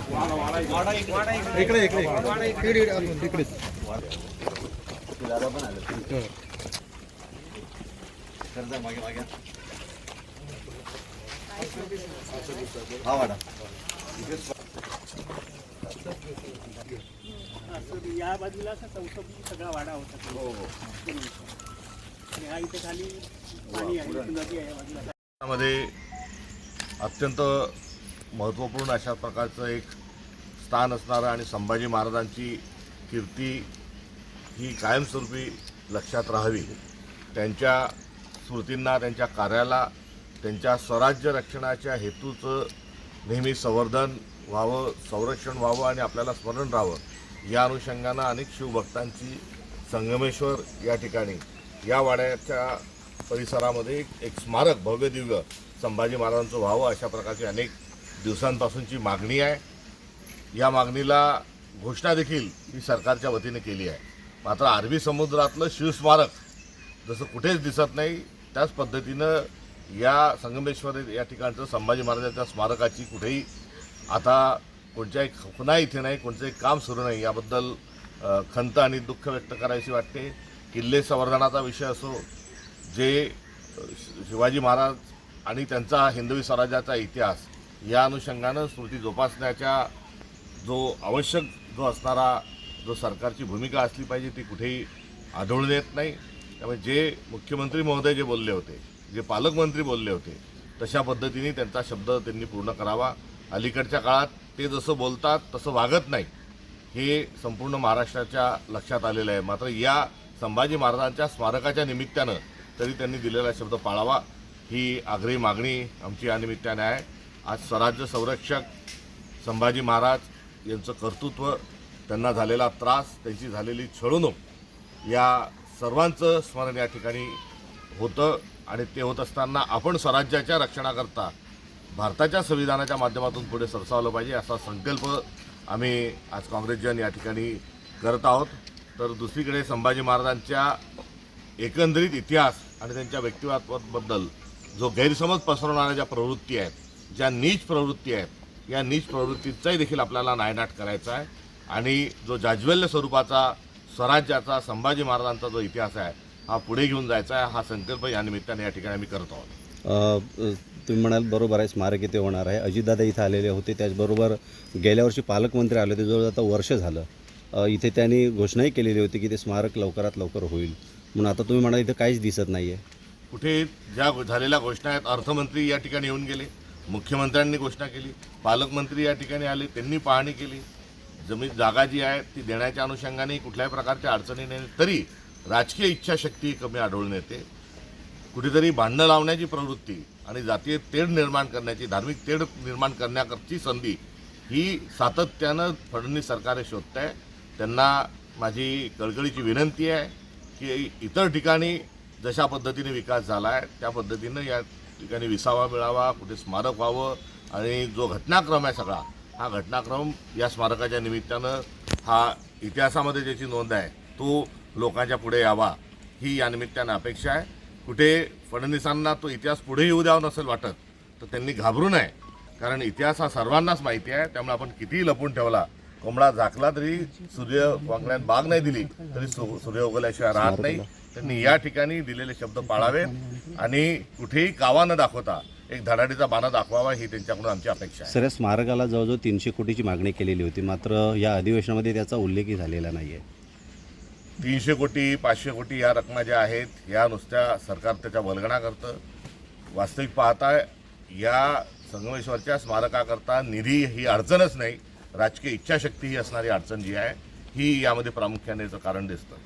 इकडे इकडे इकडेच दादा पण आले कर्जा मागे मागे हा वाडा या बाजूला असा चौकटी सगळा वाडा होता. हो आणि हा इथे खाली पाणी आहे, नदी आहे बाजूला. मध्ये अत्यंत महत्त्वपूर्ण अशा प्रकारचं एक स्थान असणारं आणि संभाजी महाराजांची कीर्ती ही कायमस्वरूपी लक्षात राहावी, त्यांच्या स्मृतींना, त्यांच्या कार्याला, त्यांच्या स्वराज्य रक्षणाच्या हेतूचं नेहमी संवर्धन व्हावं, संरक्षण व्हावं आणि आपल्याला स्मरण राहावं, या अनुषंगानं अनेक शिवभक्तांची संगमेश्वर या ठिकाणी या वाड्याच्या परिसरामध्ये एक स्मारक भव्य दिव्य संभाजी महाराजांचं व्हावं अशा प्रकारची अनेक दिवसांपासूनची मागणी आहे. या मागणीला घोषणा देखील ही सरकारच्या वतीने केली आहे. मात्र अरबी समुद्रातलं शिवस्मारक जसं कुठेच दिसत नाही, त्याच पद्धतीनं या संगमेश्वर या ठिकाणचं संभाजी महाराजांच्या स्मारकाची कुठेही आता कोणत्याही खुणा इथे नाही, कोणतंही काम सुरू नाही. याबद्दल खंत आणि दुःख व्यक्त करायची वाटते. किल्ले संवर्धनाचा विषय असो, जे शिवाजी महाराज आणि त्यांचा हिंदवी स्वराज्याचा इतिहास या अनुषंगानं स्मृती जोपासण्याच्या आवश्यक असणारा सरकारची भूमिका असली पाहिजे ती कुठेही आढळून येत नाही. त्यामुळे जे मुख्यमंत्री महोदय जे बोलले होते, जे पालकमंत्री बोलले होते, तशा पद्धतीने त्यांचा शब्द त्यांनी पूर्ण करावा. अलीकडच्या काळात ते जसं बोलतात तसं वागत नाही, हे संपूर्ण महाराष्ट्राच्या लक्षात आलेलं आहे. मात्र या संभाजी महाराजांच्या स्मारकाच्या निमित्तानं तरी त्यांनी दिलेला शब्द पाळावा, ही आग्रही मागणी आमची या निमित्ताने आहे. आज स्वराज्य संरक्षक संभाजी महाराज यांचं कर्तृत्व, त्यांना झालेला त्रास, त्यांची झालेली छळवणूक, या सर्वांचं स्मरण या ठिकाणी होतं. आणि ते होत असताना आपण स्वराज्याच्या रक्षणाकरता भारताच्या संविधानाच्या माध्यमातून पुढे सरसावलं पाहिजे, असा संकल्प आम्ही आज काँग्रेसजन या ठिकाणी करत आहोत. तर दुसरीकडे संभाजी महाराजांच्या एकंदरीत इतिहास आणि त्यांच्या व्यक्तिमत्वाबद्दल जो गैरसमज पसरवणाऱ्या ज्या प्रवृत्ती आहेत, ज्या नीच प्रवृत्ती आहेत, या नीच प्रवृत्तीचाही देखील आपल्याला नायनाट करायचा आहे. आणि जो जाज्वल्य स्वरूपाचा स्वराज्याचा संभाजी महाराजांचा जो इतिहास आहे हा पुढे घेऊन जायचा आहे, हा संकल्प या निमित्ताने या ठिकाणी आम्ही करत आहोत. तुम्ही म्हणाल बरोबर आहे, स्मारक इथे होणार आहे. अजितदादा इथं आलेले होते, त्याचबरोबर गेल्या वर्षी पालकमंत्री आले होते, जवळ आता वर्ष झालं. इथे त्यांनी घोषणाही केलेली होती की ते स्मारक लवकरात लवकर होईल म्हणून. आता तुम्ही म्हणाल इथं काहीच दिसत नाही आहे. कुठे ज्या झालेल्या घोषणा आहेत, अर्थमंत्री या ठिकाणी येऊन गेले, मुख्यमंत्र्यांनी घोषणा केली, पालकमंत्री या ठिकाणी आले, त्यांनी पाहणी केली. जमीन जागा जी आहे ती देण्याच्या अनुषंगाने कुठल्याही प्रकारच्या अडचणी नाही, तरी राजकीय इच्छाशक्ती कमी आढळून येते. कुठेतरी भांडणं लावण्याची प्रवृत्ती आणि जातीय तेढ निर्माण करण्याची, धार्मिक तेढ निर्माण करण्याची संधी ही सातत्यानं फडणवीस सरकार शोधत आहे. त्यांना माझी कळकळीची विनंती आहे की इतर ठिकाणी जशा पद्धतीने विकास झाला आहे त्या पद्धतीनं या ठिकाणी विसावा मिळावा, कुठे स्मारक व्हावं. आणि जो घटनाक्रम आहे सगळा, हा घटनाक्रम या स्मारकाच्या निमित्तानं, हा इतिहासामध्ये ज्याची नोंद आहे तो लोकांच्या पुढे यावा, ही या निमित्तानं अपेक्षा आहे. कुठे फडणवीसांना तो इतिहास पुढे येऊ द्यावा नसेल वाटत तर त्यांनी घाबरू नये, कारण इतिहास हा सर्वांनाच माहिती आहे. त्यामुळे आपण कितीही लपून ठेवला, कोंबडा झाकला तरी सूर्य वांगण्यात बाग नाही दिली तरी सूर्य उगवल्याशिवाय राहत नाही. त्यांनी या ठिकाणी दिलेले शब्द पाळावेत आणि कुठेही कावा न दाखवता एक धडाडीचा बाणा दाखवावा, ही त्यांच्याकडून आमची अपेक्षा आहे. सर, या स्मारकाला जवळजवळ 300 कोटीची मागणी केलेली होती, मात्र या अधिवेशनामध्ये त्याचा उल्लेखही झालेला नाही आहे. 300 कोटी 500 कोटी या रकमा ज्या आहेत या नुसत्या सरकार त्याच्या वल्गणा करतं. वास्तविक पाहता या संगमेश्वरच्या स्मारकाकरता निधी ही अडचणच नाही, राजकीय इच्छाशक्ती ही असणारी अडचण जी आहे ही यामध्ये प्रामुख्याने याचं कारण दिसतं.